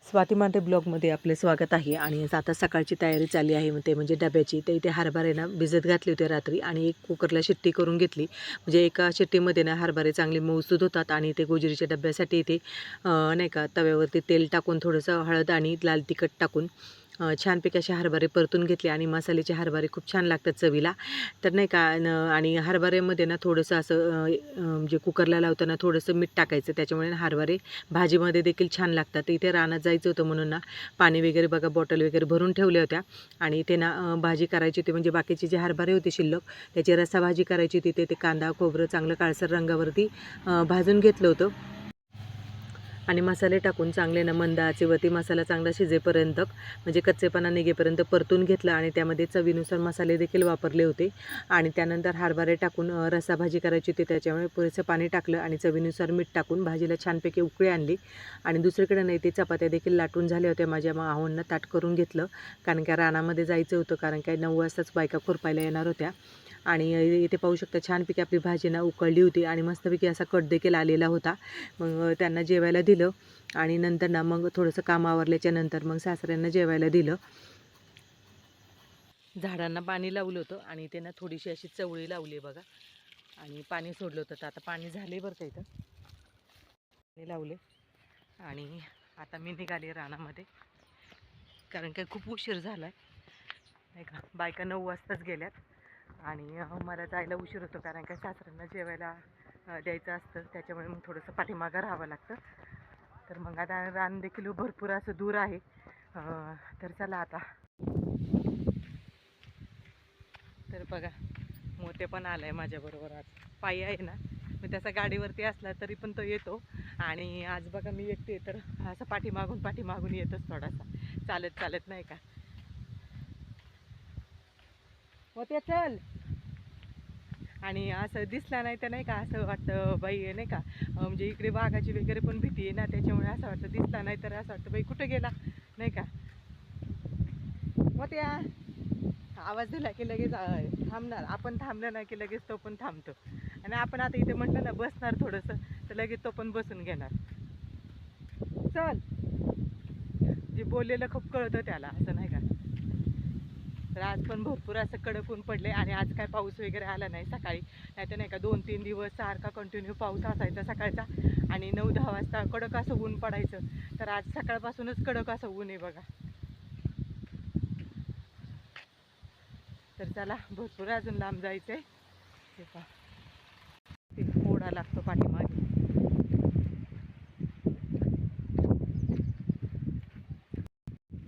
स्वाती मांढरे ब्लॉगमध्ये आपले स्वागत आहे. आणि आता सकाळची तयारी चालली आहे ते म्हणजे डब्याची. तर इथे हरभरे ना भिजत घातले होते रात्री आणि एक कुकरला शिट्टी करून घेतली. म्हणजे एका शिट्टीमध्ये ना हरभरे चांगले मऊसूद होतात. आणि ते गोजरीच्या डब्यासाठी इथे नाही का तव्यावरती तेल टाकून थोडंसं हळद आणि लाल तिखट टाकून छानपैकी असे हरभरे परतून घेतले. आणि मसाल्याचे हरभरे खूप छान लागतात चवीला. तर नाही का आणि हरभऱ्यामध्ये ना थोडंसं असं म्हणजे कुकरला लावताना थोडंसं मीठ टाकायचं, त्याच्यामुळे हरभरे भाजीमध्ये देखील छान लागतात. तर इथे रानात जायचं होतं म्हणून ना पाणी वगैरे बघा बॉटल वगैरे भरून ठेवल्या होत्या. आणि इथे ना भाजी करायची होती, म्हणजे बाकीचे जे हरभरे होते शिल्लक त्याची रस्सा भाजी करायची होती. ते कांदा खोबरं चांगलं काळसर रंगावरती भाजून घेतलं होतं. आणि मसाले टाकून चांगले ना मंद आचेवरती मसाला चांगला शिजेपर्यंत म्हणजे कच्चेपणा निघेपर्यंत परतून घेतलं. आणि त्यामध्ये चवीनुसार मसाले देखील वापरले होते. आणि त्यानंतर हरभरे टाकून रस्सा भाजी करायची होती, त्याच्यामुळे पुरेसं पाणी टाकलं आणि चवीनुसार मीठ टाकून भाजीला छानपैकी उकळी आणली. आणि दुसरीकडे नाही ते चपात्या देखील लाटून झाल्या होत्या. माझ्या मावांना ताट करून घेतलं, कारण का रानामध्ये जायचं होतं, कारण काय 9 वाजताच बायका खुरपायला येणार होत्या. आणि इथे पाहू शकता छानपैकी आपली भाजी ना उकळली होती आणि मस्तपैकी असा कट देखील आलेला होता. मग त्यांना जेवायला दिलं. आणि नंतर ना मग थोडंसं काम आवरल्याच्या नंतर मग सासऱ्यांना जेवायला दिलं. झाडांना पाणी लावलं होतं आणि इथे ना थोडीशी अशी चवळी लावली बघा. आणि पाणी सोडलं होतं, तर आता पाणी झाले बरं का. इथं पाणी लावले आणि आता मी निघाले रानामध्ये, कारण काय खूप उशीर झाला आहे नाही का. बायका 9 वाजताच गेल्यात आणि मला जायला उशीर होतो, कारण काय सासऱ्यांना जेवायला द्यायचं असतं, त्याच्यामुळे मग थोडंसं पाठीमागं राहावं लागतं. तर मग आता रान देखील भरपूर असं दूर आहे. तर चला आता. तर बघा मोठे पण आलाय माझ्याबरोबर. आज पायी आहे ना, मग त्याचा गाडीवरती असला तरी पण तो येतो. आणि आज बघा मी एकटे, तर असं पाठीमागून येतोच थोडासा चालत चालत नाही का. मोठे चल. आणि असं दिसला नाही तर नाही का असं वाटतं बाई नाही का, म्हणजे इकडे वाघाची वगैरे पण भीती आहे ना, त्याच्यामुळे असं वाटतं दिसला नाही तर असं वाटतं बाई कुठं गेला नाही का. मोठ्या आवाज दिला की लगेच थांबणार. आपण थांबलं ना की लगेच तो पण थांबतो. आणि आपण आता इथे म्हटलं ना बसणार थोडंसं, तर लगेच तो पण बसून घेणार. चल. जे बोललेलं खूप कळतं त्याला, असं नाही का. तर आज पण भरपूर असं कडक ऊन पडले. आणि आज काय पाऊस वगैरे आला नाही सकाळी, नाही तर नाही का 2-3 दिवस सारखा कंटिन्यू पाऊस असायचा सकाळचा. आणि 9-10 वाजता कडक असं ऊन पडायचं. तर आज सकाळपासूनच कडक असं ऊन आहे बघा. तर चला भरपूर अजून लांब जायचं आहे. हे पहा ते ओढा लागतो पाठीमागे.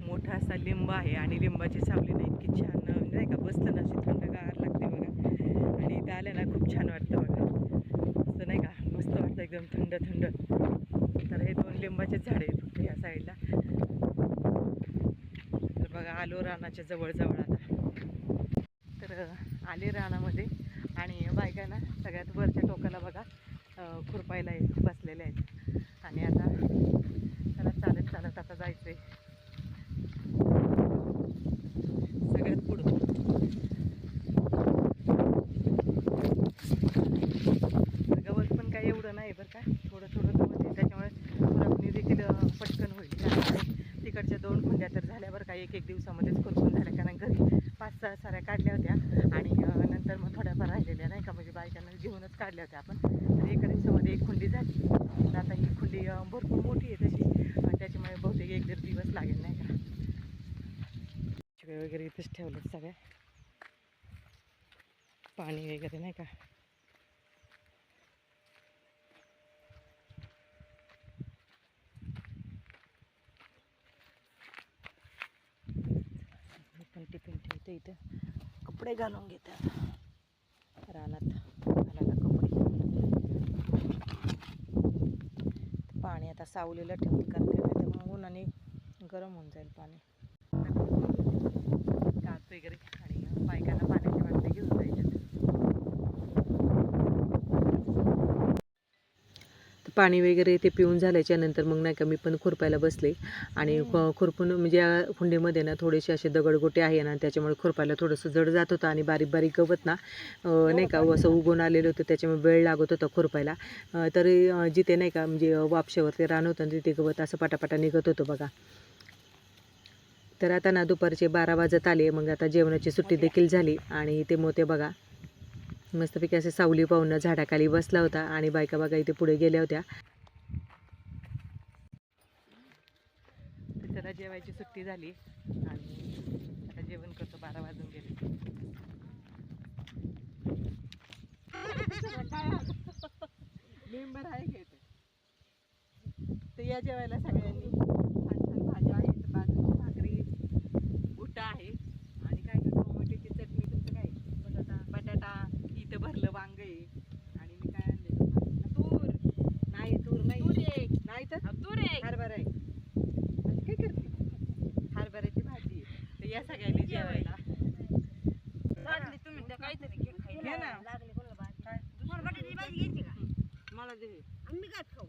मोठा असा लिंब आहे आणि लिंबाची सावली ना इतकी छान नाही का, बसलं ना अशी थंडगार लागते बघा. आणि इथं आलं ना खूप छान वाटतं बघा, असं नाही का, मस्त वाटतं एकदम थंड थंड. तर हे 2 लिंबाचे झाडे आहेत फक्त ह्या साईडला. तर बघा आलो रानाच्या जवळ आता. तर आले रानामध्ये आणि बायकांना सगळ्यात वरच्या टोकाला बघा खुरपायला बसलेले आहेत. आणि आता त्याला चालत चालत आता जायचंय सगळ्यात पुढं. गवत पण काही एवढं नाही बरं का, थोडं थोडं गवत आहे, त्याच्यामुळे खुरपणी देखील पटकन होईल. तिकडच्या 2 खुंड्या तर झाल्या बरं का, एक दिवसामध्येच खुरपून झाल्या, कारण घरी 5-6 साऱ्या काढल्या होत्या. आणि नंतर मग थोड्याफार राहिलेल्या नाही का, म्हणजे बायकांना घेऊनच काढल्या होत्या आपण. तर एका दिवसामध्ये 1 खुंडी झाली. तर आता ही खुंडी भरपूर मोठी आहे तशी, त्याच्यामुळे बहुतेक 1-1.5 दिवस लागेल नाही का. वगैरे इथेच ठेवलेत सगळ्या, पाणी वगैरे नाही का. पण टिफिन ठेवते इथं, कपडे घालून घेतात रानात घालायला कपडे. पाणी आता सावलीला ठेवून करते, नाही तर मग उन्हाने गरम होऊन जाईल पाणी. कात वगैरे आणि बायकांना पाण्याची बाटली घेऊन जायच्यात. पाणी वगैरे ते पिऊन झाल्याच्या नंतर मग नाही का मी पण खुरपायला बसले आणि खुरपून म्हणजे या कुंडीमध्ये ना थोडेसे असे दगडगोटे आहे ना, त्याच्यामुळे खुरपायला थोडंसं जड जात होतं आणि बारीक बारीक गवत ना नाही का असं उगवून आलेलं होतं, त्याच्यामुळे वेळ लागत होता खुरपायला. तरी जिथे नाही का म्हणजे वापशावरती रान होतं तिथे गवत असं पटापटा निघत होतं बघा. तर आता ना दुपारचे 12 वाजत आले. मग आता जेवणाची सुट्टी देखील झाली आणि ते मोते बघा मस्तपैकी असे सावली पाहून झाडाखाली बसला होता आणि बायका बघा इथे पुढे गेल्या होत्या. त्याला जेवायची सुट्टी झाली आणि आता जेवण करतो. 12 वाजून गेले. मेंबर आहे का ते या जेवायला सगळ्यांनी. छान छान भाज्या आहेत, बाजरीची भाकरी, बुट्टा आहे आणि काय टोमॅटोची चटणी. तुमचं काय? बटाटा. इथं भरलं वांग आहे आणि मी काय आणले तूर. नाही तूर नाही, नाही तर हरभरा आहे. काय करते? हरभऱ्याची भाजी. तर या सगळ्यांनी जेवायला. तुम्ही काहीतरी घ्या ना. मला दे. आम्ही काय खाऊ?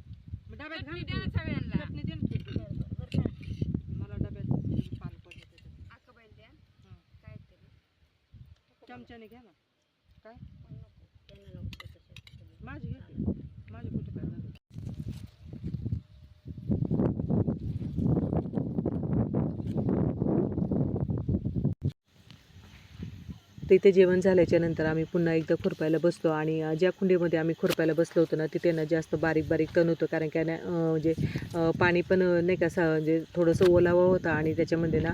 डब्यात घाल सगळ्यांना. चटणी दे ना. मला डब्यात पान पडलं त्याच्यात. आका बैल द्या. काहीतरी चमच्याने घ्या ना. काय माझी घेते. माझी कुठे काय झालं? तर इथे जेवण झाल्याच्या नंतर आम्ही पुन्हा एकदा खुरपायला बसलो आणि ज्या कुंडीमध्ये आम्ही खुरपायला बसलो होतो ना तिथे ना जास्त बारीक बारीक तण होतं, कारण की ना म्हणजे पाणी पण नाही का असं म्हणजे थोडंसं ओलावा होता आणि त्याच्यामध्ये ना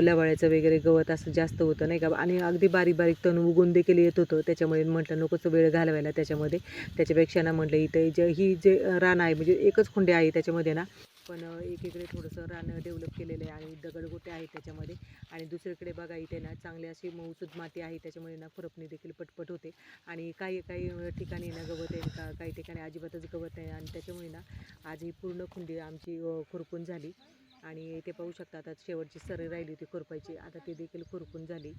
लवाळ्याचं वगैरे गवत असं जास्त होतं नाही का, आणि अगदी बारीक बारीक तण उगून देखील येत होतं. त्याच्यामुळे म्हटलं नकोच वेळ घालवायला त्याच्यामध्ये, त्याच्यापेक्षा ना म्हटलं इथे ही जे रान आहे म्हणजे एकच कुंडी आहे त्याच्यामध्ये ना, पण एकीकडे थोडंसं रान डेव्हलप केलेलं आहे आणि दगडगोटे आहेत त्याच्यामध्ये आणि दुसरीकडे बघा इथे ना चांगली अशी मऊसूद माती आहे, त्याच्यामुळे ना खुरपणी देखील पटपट होते. आणि काही काही ठिकाणी ना गवत आहे, काही ठिकाणी अजिबातच गवत नाही आणि त्याच्यामुळे ना आज ही पूर्ण खुंडी आमची खुरपून झाली. आणि इथे पाहू शकता आता शेवटची सरी राहिली होती खुरपायची, आता ती देखील खुरपून झाली.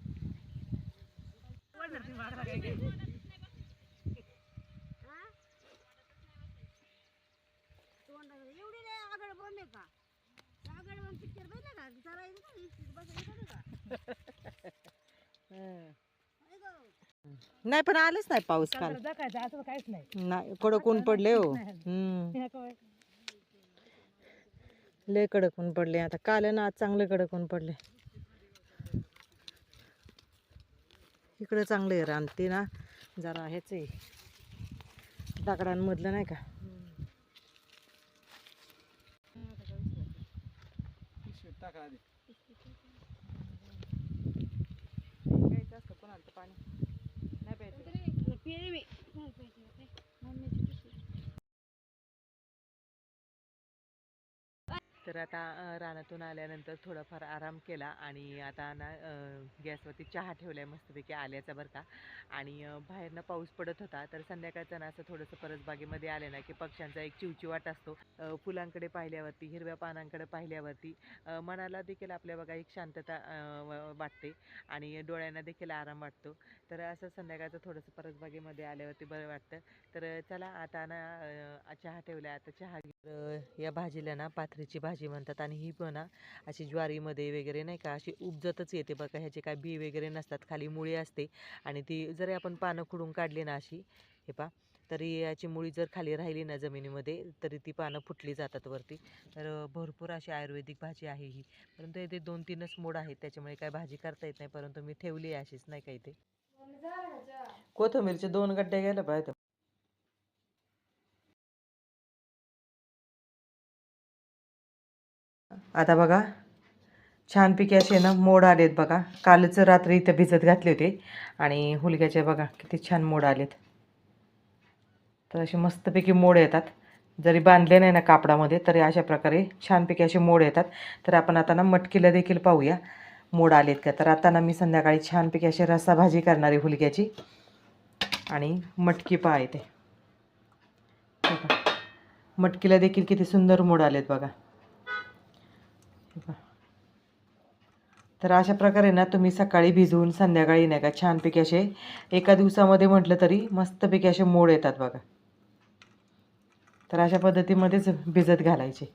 नाही पण आलेच नाही पाऊस काल. नाही कडक ऊन पडले हो. लय कडक ऊन पडले. आता काल ना आज चांगले कडक ऊन पडले. इकडे चांगले रान ते ना जरा हेच आहे दगडांमधलं नाही का. प्यायचं असतं कोणाला पाणी नाही प्यायचं. तर आता रानातून आल्यानंतर थोडाफार आराम केला आणि आता ना गॅसवरती चहा ठेवला आहे मस्तपैकी आल्याचा बरं का. आणि बाहेरनं पाऊस पडत होता, तर संध्याकाळचं ना असं थोडंसं परसबागेमध्ये आले ना की पक्ष्यांचा एक चिवचिवाट असतो. फुलांकडे पाहिल्यावरती, हिरव्या पानांकडे पाहिल्यावरती मनाला देखील आपल्या बघा एक शांतता वाटते आणि डोळ्यांना देखील आराम वाटतो. तर असं संध्याकाळचं थोडंसं परसबागेमध्ये आल्यावरती बरं वाटतं. तर चला आता ना चहा ठेवला, आता चहा या भाजीला ना पाथरीची भाजी म्हणतात आणि ही पण ना अशी ज्वारीमध्ये वगैरे नाही का अशी उपजतच येते बघा. ह्याचे काय बी वगैरे नसतात, खाली मुळी असते आणि ती जरी आपण पानं खुडून काढली ना अशी हे पा, तरी याची मुळी जर खाली राहिली ना जमिनीमध्ये तरी ती पानं फुटली जातात वरती. तर भरपूर अशी आयुर्वेदिक भाजी आहे ही, परंतु इथे 2-3च मोड आहेत त्याच्यामुळे काय भाजी करता येत नाही, परंतु मी ठेवली आहे अशीच नाही का. इथे कोथिंबीरचे 2 गड्डे गेले पाहिजे. आता बघा छानपैकी असे ना मोड आलेत बघा. कालच रात्री इथे भिजत घातले होते आणि हुलग्याचे बघा किती छान मोड आलेत. तर असे मस्तपैकी मोड येतात, जरी बांधले नाही ना कापडामध्ये तरी अशा प्रकारे छानपैकी असे मोड येतात. तर आपण आता ना मटकीला देखील पाहूया मोड आलेत का. तर आता ना मी संध्याकाळी छानपैकी अशी रस्सा भाजी करणार आहे हुलग्याची आणि मटकी पहा इथे मटकीला देखील किती सुंदर मोड आलेत बघा. तर अशा प्रकारे ना तुम्ही सकाळी भिजवून संध्याकाळी नाही का छानपैकी असे एका दिवसामध्ये म्हटलं तरी मस्तपैकी असे मोड येतात बघा. तर अशा पद्धतीमध्येच भिजत घालायचे.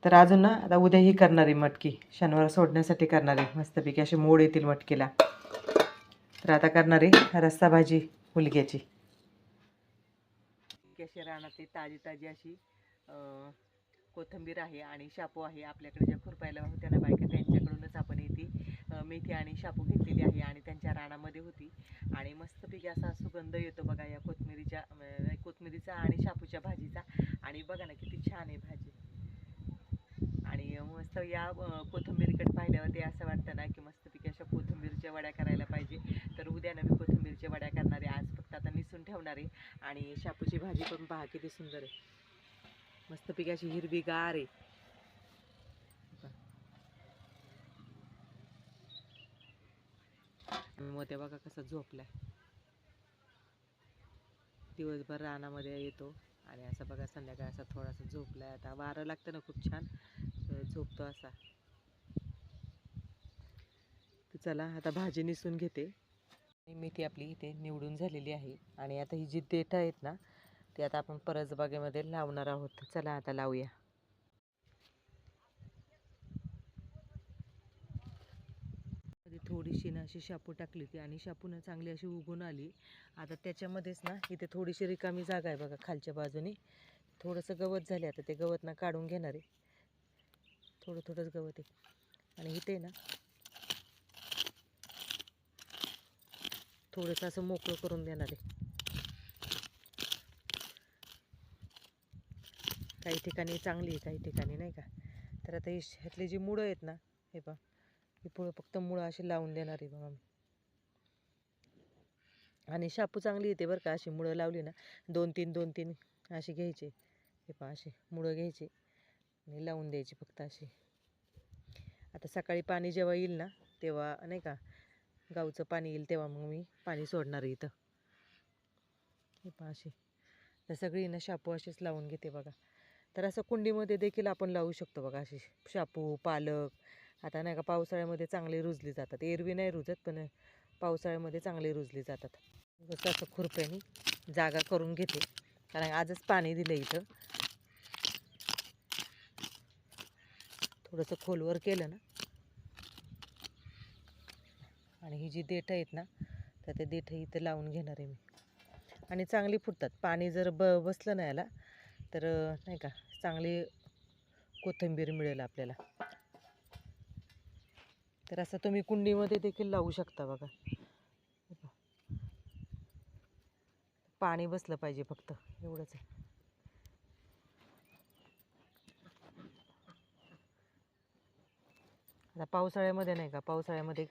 तर अजून ना आता उद्या ही करणार आहे मटकी, शनिवार सोडण्यासाठी करणार आहे. मस्तपैकी असे मोड येतील मटकीला. तर आता करणार आहे रस्सा भाजी हुलग्याची. कशी रानात ताजी ताजी अशी कोथिंबीर आहे आणि शापू आहे. आपल्याकडे ज्या खुरपायला होत्या ना बायका, त्यांच्याकडूनच आपण ती मेथी आणि शापू घेतलेली आहे आणि त्यांच्या रानामध्ये होती. आणि मस्तपैकी असा सुगंध येतो बघा या कोथिंबीरीचा आणि शापूच्या भाजीचा. आणि बघा ना किती छान आहे भाजी. आणि मस्त या कोथिंबीरीकडे पाहिल्यावरती असं वाटतं ना की मस्तपैकी अशा कोथिंबीरच्या वड्या करायला पाहिजे. तर उद्या ना मी कोथिंबीरच्या वड्या करणार आहे. आज फक्त आता निसून ठेवणार आहे. आणि शापूची भाजी पण पहा किती सुंदर आहे, मस्तपैकी अशी हिरवीगार आहे. मोत्या बघा कसा झोपलाय, दिवसभर रानामध्ये येतो आणि असं बघा संध्याकाळ असा थोडासा झोपलाय. आता वारं लागतं ना खूप छान, झोपतो असा. तर चला आता भाजी निसून घेते. मेथी आपली इथे निवडून झालेली आहे आणि आता ही जी देठ आहेत ना ते आता आपण परसबागेमध्ये लावणार आहोत. चला आता लावूया. थोडीशी ना अशी शापू टाकली होती आणि शापून चांगली अशी उगून आली. आता त्याच्यामध्येच ना इथे थोडीशी रिकामी जागा आहे बघा खालच्या बाजूने, थोडंसं गवत झाले. आता ते गवत ना काढून घेणार आहे. थोडं थोडंच गवत आहे आणि इथे ना थोडंसं असं मोकळं करून देणार आहे. काही ठिकाणी चांगली आहे, काही ठिकाणी नाही का. तर आता ह्यातली जी मुळं आहेत ना, हे पहा, ही फक्त मुळं अशी लावून देणार आहे बघा मी. आणि शापू चांगली येते बरं का, अशी मुळं लावली ना, 2-3 अशी घ्यायची. हे पहा अशी मुळं घ्यायची आणि लावून द्यायची फक्त अशी. आता सकाळी पाणी जेव्हा येईल ना तेव्हा नाही का, गावचं पाणी येईल तेव्हा मग मी पाणी सोडणार आहे इथं. हे पहा अशी. तर सगळी ना शापू अशीच लावून घेते बघा. तर असं कुंडीमध्ये देखील आपण लावू शकतो बघा अशी शापू, पालक. आता नाही का पावसाळ्यामध्ये चांगले रुजली जातात, एरवी नाही रुजत पण पावसाळ्यामध्ये चांगले रुजली जातात. जसं असं खुरप्याने जागा करून घेते, कारण आजच पाणी दिलं इथं. थोडंसं खोलवर केलं ना, आणि ही जी देठं आहेत ना तर ते देठं इथं लावून घेणार आहे मी. आणि चांगली फुटतात. पाणी जर बसलं ना याला तर नाही का चांगली कोथिंबीर मिळेल आपल्याला. तर असं तुम्ही कुंडीमध्ये देखील लावू शकता बघा. पाणी बसलं पाहिजे फक्त, एवढंच आहे. आता पावसाळ्यामध्ये नाही का, पावसाळ्यामध्ये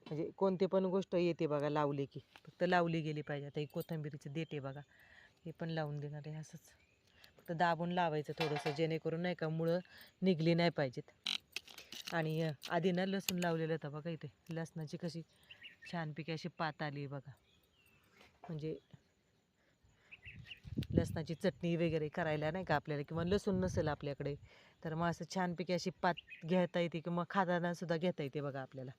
म्हणजे कोणती पण गोष्ट येते बघा लावली की, फक्त लावली गेली पाहिजे. आता ही कोथिंबीरीचं देठ आहे बघा, हे पण लावून देणार आहे. असंच फक्त दाबून लावायचं थोडंसं, जेणेकरून नाही का मुळं निघली नाही पाहिजेत. आणि आधी ना लसूण लावलेलं होतं बघा इथे, लसणाची कशी छानपैकी अशी पात आली बघा. म्हणजे लसणाची चटणी वगैरे करायला नाही का आपल्याला, किंवा लसूण नसेल आपल्याकडे तर मग असं छानपैकी अशी पात घेता येते, किंवा खाताना सुद्धा घेता येते बघा आपल्याला.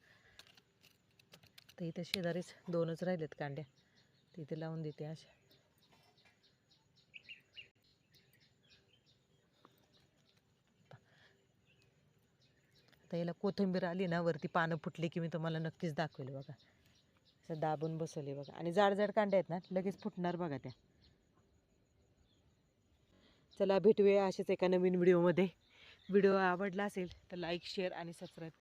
तर इथे शेजारीच 2च राहिलेत कांड्या, तिथे लावून देते अशा. आता याला कोथिंबीर आली ना वरती, पानं फुटली की मी तुम्हाला नक्कीच दाखवेल बघा. असं दाबून बसवले बघा, आणि जाड जाड कांड्या आहेत ना लगेच फुटणार बघा त्या. चला भेटूया असेच एका नवीन व्हिडिओमध्ये. व्हिडिओ आवडला असेल तर लाईक, शेअर आणि सबस्क्राईब